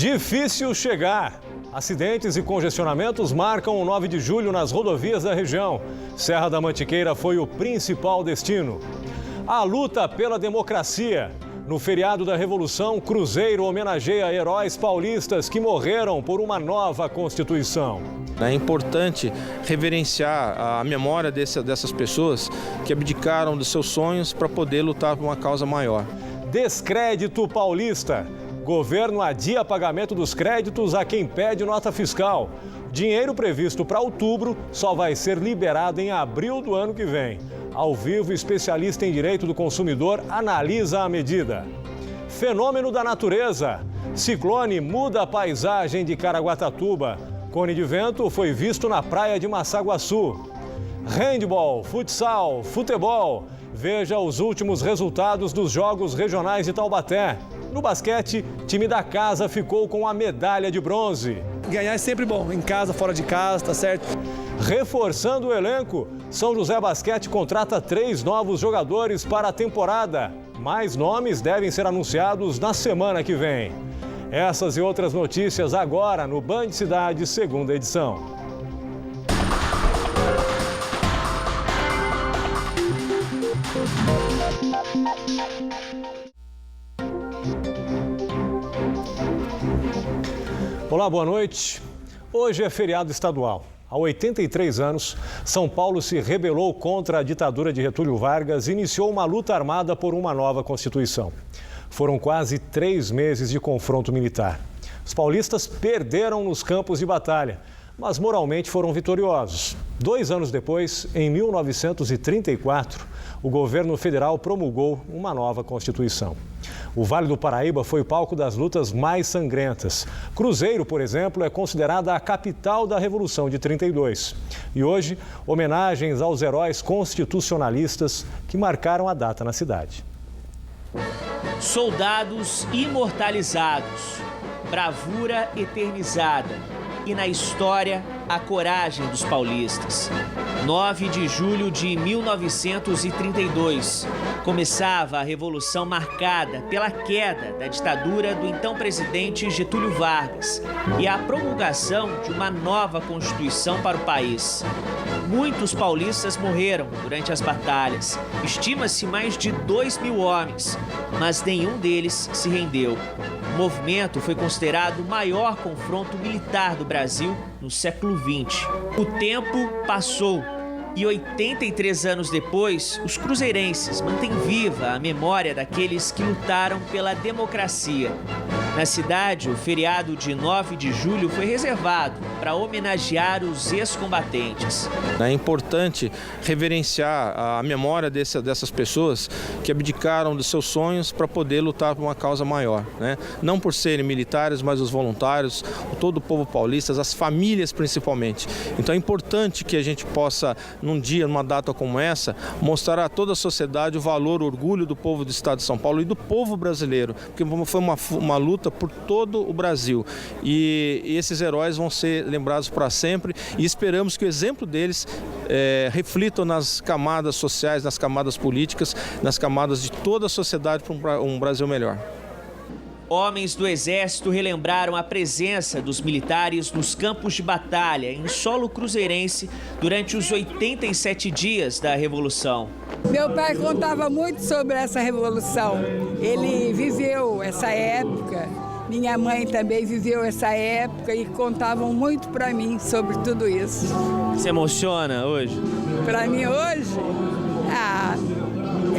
Difícil chegar. Acidentes e congestionamentos marcam o 9 de julho nas rodovias da região. Serra da Mantiqueira foi o principal destino. A luta pela democracia. No feriado da Revolução, Cruzeiro homenageia heróis paulistas que morreram por uma nova Constituição. É importante reverenciar a memória dessas pessoas que abdicaram dos seus sonhos para poder lutar por uma causa maior. Descrédito paulista. Governo adia pagamento dos créditos a quem pede nota fiscal. Dinheiro previsto para outubro só vai ser liberado em abril do ano que vem. Ao vivo, especialista em direito do consumidor analisa a medida. Fenômeno da natureza. Ciclone muda a paisagem de Caraguatatuba. Cone de vento foi visto na praia de Massaguaçu. Handball, futsal, futebol. Veja os últimos resultados dos jogos regionais de Taubaté. No basquete, time da casa ficou com a medalha de bronze. Ganhar é sempre bom, em casa, fora de casa, tá certo? Reforçando o elenco, São José Basquete contrata 3 novos jogadores para a temporada. Mais nomes devem ser anunciados na semana que vem. Essas e outras notícias agora no Band Cidade, segunda edição. Olá, boa noite. Hoje é feriado estadual. Há 83 anos, São Paulo se rebelou contra a ditadura de Getúlio Vargas e iniciou uma luta armada por uma nova Constituição. Foram quase 3 meses de confronto militar. Os paulistas perderam nos campos de batalha, mas moralmente foram vitoriosos. 2 anos depois, em 1934, o governo federal promulgou uma nova Constituição. O Vale do Paraíba foi palco das lutas mais sangrentas. Cruzeiro, por exemplo, é considerada a capital da Revolução de 32. E hoje, homenagens aos heróis constitucionalistas que marcaram a data na cidade. Soldados imortalizados, bravura eternizada e na história a coragem dos paulistas. 9 de julho de 1932, começava a revolução marcada pela queda da ditadura do então presidente Getúlio Vargas e a promulgação de uma nova Constituição para o país. Muitos paulistas morreram durante as batalhas, estima-se mais de 2.000 homens, mas nenhum deles se rendeu. O movimento foi considerado o maior confronto militar do Brasil no século XX. O tempo passou e 83 anos depois, os cruzeirenses mantêm viva a memória daqueles que lutaram pela democracia. Na cidade, o feriado de 9 de julho foi reservado para homenagear os ex-combatentes. É importante reverenciar a memória dessas pessoas que abdicaram dos seus sonhos para poder lutar por uma causa maior, né? Não por serem militares, mas os voluntários, todo o povo paulista, as famílias principalmente. Então é importante que a gente possa, num dia, numa data como essa, mostrar a toda a sociedade o valor, o orgulho do povo do estado de São Paulo e do povo brasileiro, porque foi uma luta por todo o Brasil. E esses heróis vão ser lembrados para sempre e esperamos que o exemplo deles reflitam nas camadas sociais, nas camadas políticas, nas camadas de toda a sociedade para um Brasil melhor. Homens do Exército relembraram a presença dos militares nos campos de batalha em solo cruzeirense durante os 87 dias da Revolução. Meu pai contava muito sobre essa Revolução. Ele viveu essa época, minha mãe também viveu essa época e contavam muito para mim sobre tudo isso. Se emociona hoje? Para mim hoje,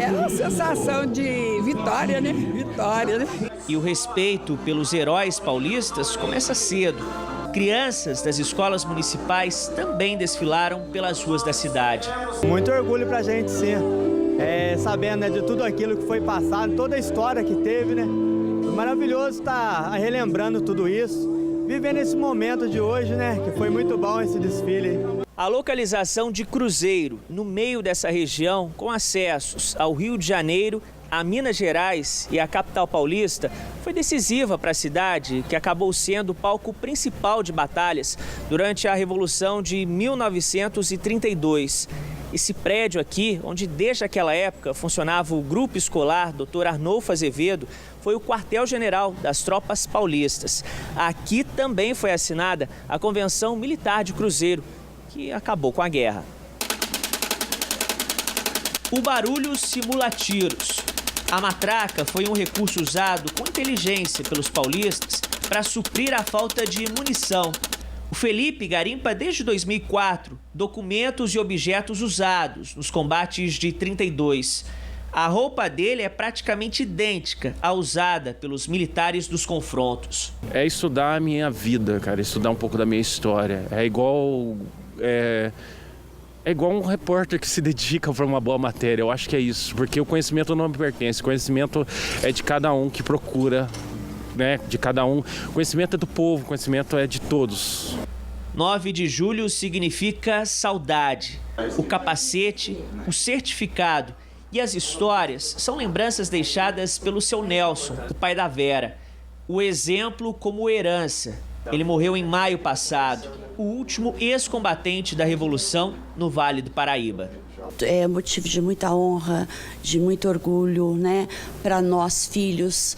é uma sensação de vitória, né? Vitória, né? E o respeito pelos heróis paulistas começa cedo. Crianças das escolas municipais também desfilaram pelas ruas da cidade. Muito orgulho pra gente, sim. Sabendo, né, de tudo aquilo que foi passado, toda a história que teve, né? Foi maravilhoso estar relembrando tudo isso, vivendo esse momento de hoje, né? Que foi muito bom esse desfile. A localização de Cruzeiro, no meio dessa região, com acessos ao Rio de Janeiro, a Minas Gerais e a capital paulista, foi decisiva para a cidade, que acabou sendo o palco principal de batalhas durante a Revolução de 1932. Esse prédio aqui, onde desde aquela época funcionava o Grupo Escolar Dr. Arnolfo Azevedo, foi o quartel-general das tropas paulistas. Aqui também foi assinada a Convenção Militar de Cruzeiro, que acabou com a guerra. O barulho simula tiros. A matraca foi um recurso usado com inteligência pelos paulistas para suprir a falta de munição. O Felipe garimpa desde 2004 documentos e objetos usados nos combates de 32. A roupa dele é praticamente idêntica à usada pelos militares dos confrontos. É estudar a minha vida, cara, estudar um pouco da minha história. É igual um repórter que se dedica para uma boa matéria. Eu acho que é isso, porque o conhecimento não me pertence. O conhecimento é de cada um que procura, né? De cada um. O conhecimento é do povo, o conhecimento é de todos. 9 de julho significa saudade. O capacete, o certificado e as histórias são lembranças deixadas pelo seu Nelson, o pai da Vera. O exemplo como herança. Ele morreu em maio passado, o último ex-combatente da Revolução no Vale do Paraíba. É motivo de muita honra, de muito orgulho, né, para nós filhos,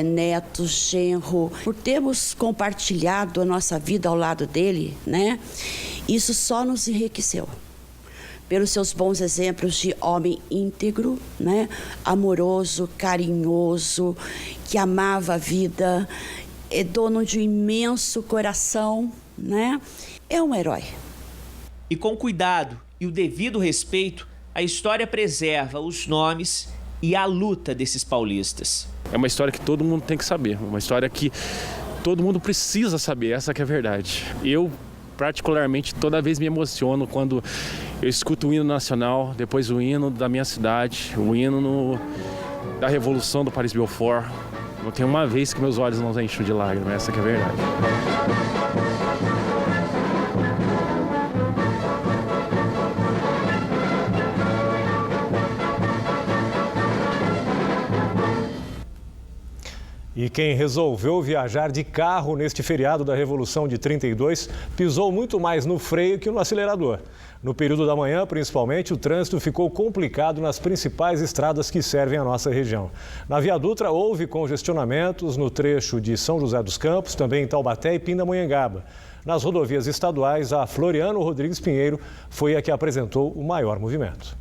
netos, genro, por termos compartilhado a nossa vida ao lado dele, né? Isso só nos enriqueceu. Pelos seus bons exemplos de homem íntegro, né, amoroso, carinhoso, que amava a vida, é dono de um imenso coração, né? É um herói. E com cuidado e o devido respeito, a história preserva os nomes e a luta desses paulistas. É uma história que todo mundo tem que saber, uma história que todo mundo precisa saber, essa que é a verdade. Eu, particularmente, toda vez me emociono quando eu escuto o hino nacional, depois o hino da minha cidade, o hino da Revolução do Paris Belfort. Não tem uma vez que meus olhos não enchem de lágrimas, essa que é a verdade. E quem resolveu viajar de carro neste feriado da Revolução de 32 pisou muito mais no freio que no acelerador. No período da manhã, principalmente, o trânsito ficou complicado nas principais estradas que servem a nossa região. Na Via Dutra, houve congestionamentos no trecho de São José dos Campos, também em Taubaté e Pindamonhangaba. Nas rodovias estaduais, a Floriano Rodrigues Pinheiro foi a que apresentou o maior movimento.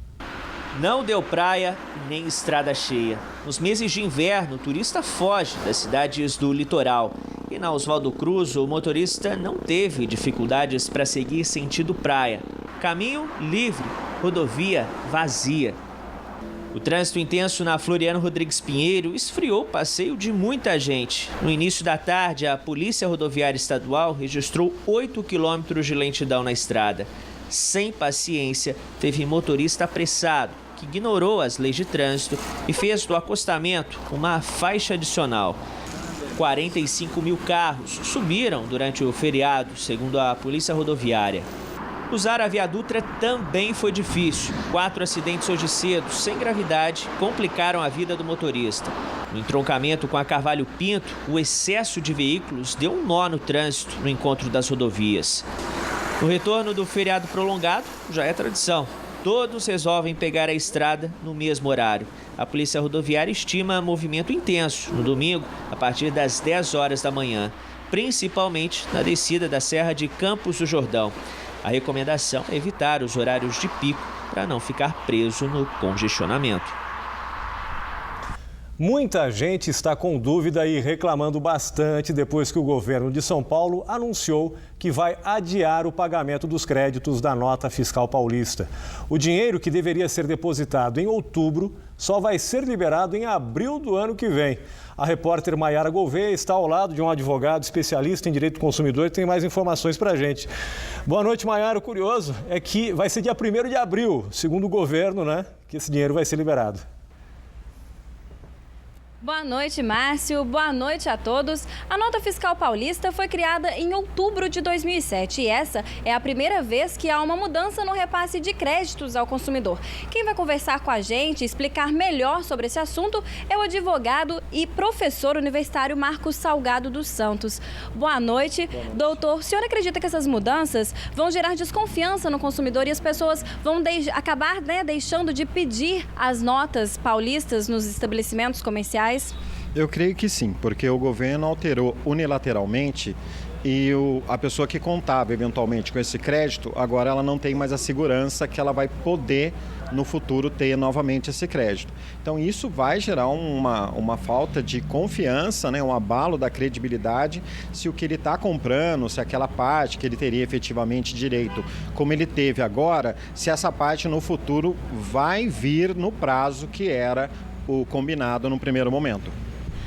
Não deu praia nem estrada cheia. Nos meses de inverno, o turista foge das cidades do litoral. E na Oswaldo Cruz, o motorista não teve dificuldades para seguir sentido praia. Caminho livre, rodovia vazia. O trânsito intenso na Floriano Rodrigues Pinheiro esfriou o passeio de muita gente. No início da tarde, a Polícia Rodoviária Estadual registrou 8 quilômetros de lentidão na estrada. Sem paciência, teve motorista apressado, que ignorou as leis de trânsito e fez do acostamento uma faixa adicional. 45 mil carros subiram durante o feriado, segundo a Polícia Rodoviária. Usar a Via Dutra também foi difícil. 4 acidentes hoje cedo, sem gravidade, complicaram a vida do motorista. No entroncamento com a Carvalho Pinto, o excesso de veículos deu um nó no trânsito no encontro das rodovias. No retorno do feriado prolongado, já é tradição. Todos resolvem pegar a estrada no mesmo horário. A Polícia Rodoviária estima movimento intenso no domingo, a partir das 10 horas da manhã, principalmente na descida da Serra de Campos do Jordão. A recomendação é evitar os horários de pico para não ficar preso no congestionamento. Muita gente está com dúvida e reclamando bastante depois que o governo de São Paulo anunciou que vai adiar o pagamento dos créditos da nota fiscal paulista. O dinheiro que deveria ser depositado em outubro só vai ser liberado em abril do ano que vem. A repórter Maiara Gouveia está ao lado de um advogado especialista em direito do consumidor e tem mais informações para a gente. Boa noite, Maiara. O curioso é que vai ser dia 1º de abril, segundo o governo, né, que esse dinheiro vai ser liberado. Boa noite, Márcio. Boa noite a todos. A nota fiscal paulista foi criada em outubro de 2007 e essa é a primeira vez que há uma mudança no repasse de créditos ao consumidor. Quem vai conversar com a gente e explicar melhor sobre esse assunto é o advogado e professor universitário Marcos Salgado dos Santos. Boa noite. Doutor, o senhor acredita que essas mudanças vão gerar desconfiança no consumidor e as pessoas vão acabar deixando de pedir as notas paulistas nos estabelecimentos comerciais? Eu creio que sim, porque o governo alterou unilateralmente e a pessoa que contava eventualmente com esse crédito, agora ela não tem mais a segurança que ela vai poder no futuro ter novamente esse crédito. Então isso vai gerar uma falta de confiança, né, um abalo da credibilidade se o que ele está comprando, se aquela parte que ele teria efetivamente direito, como ele teve agora, se essa parte no futuro vai vir no prazo que era o combinado no primeiro momento.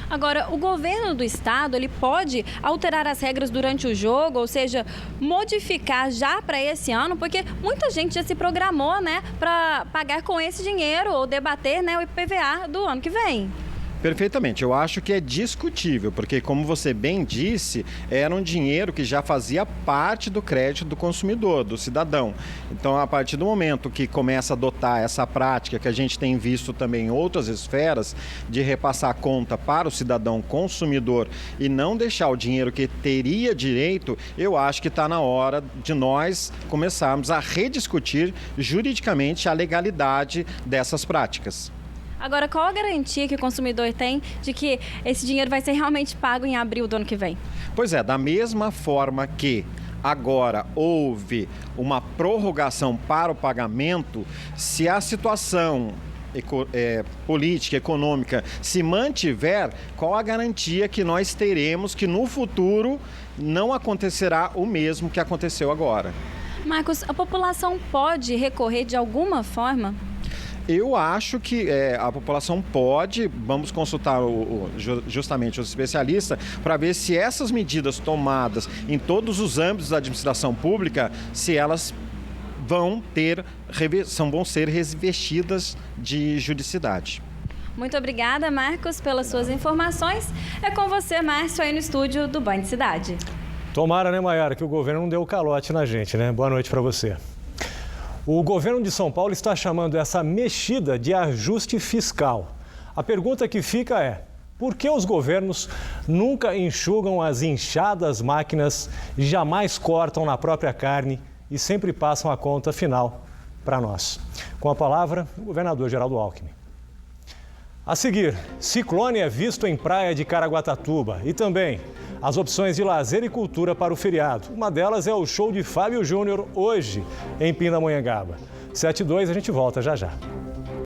Agora, o governo do estado, ele pode alterar as regras durante o jogo, ou seja, modificar já para esse ano, porque muita gente já se programou, né, para pagar com esse dinheiro ou debater, né, o IPVA do ano que vem. Perfeitamente, eu acho que é discutível, porque como você bem disse, era um dinheiro que já fazia parte do crédito do consumidor, do cidadão. Então, a partir do momento que começa a adotar essa prática que a gente tem visto também em outras esferas, de repassar a conta para o cidadão consumidor e não deixar o dinheiro que teria direito, eu acho que está na hora de nós começarmos a rediscutir juridicamente a legalidade dessas práticas. Agora, qual a garantia que o consumidor tem de que esse dinheiro vai ser realmente pago em abril do ano que vem? Pois é, da mesma forma que agora houve uma prorrogação para o pagamento, se a situação política, econômica se mantiver, qual a garantia que nós teremos que no futuro não acontecerá o mesmo que aconteceu agora? Marcos, a população pode recorrer de alguma forma? Eu acho que a população pode, vamos consultar justamente os especialistas para ver se essas medidas todos os âmbitos da administração pública, se elas vão ser revestidas de juridicidade. Muito obrigada, Marcos, pelas suas informações. É com você, Márcio, aí no estúdio do Band Cidade. Tomara, né, Maiara, que o governo não deu calote na gente, né? Boa noite para você. O governo de São Paulo está chamando essa mexida de ajuste fiscal. A pergunta que fica é: por que os governos nunca enxugam as inchadas máquinas, jamais cortam na própria carne e sempre passam a conta final para nós? Com a palavra, o governador Geraldo Alckmin. A seguir, ciclone é visto em praia de Caraguatatuba e também as opções de lazer e cultura para o feriado. Uma delas é o show de Fábio Júnior hoje em Pindamonhangaba. 7h02, a gente volta já já.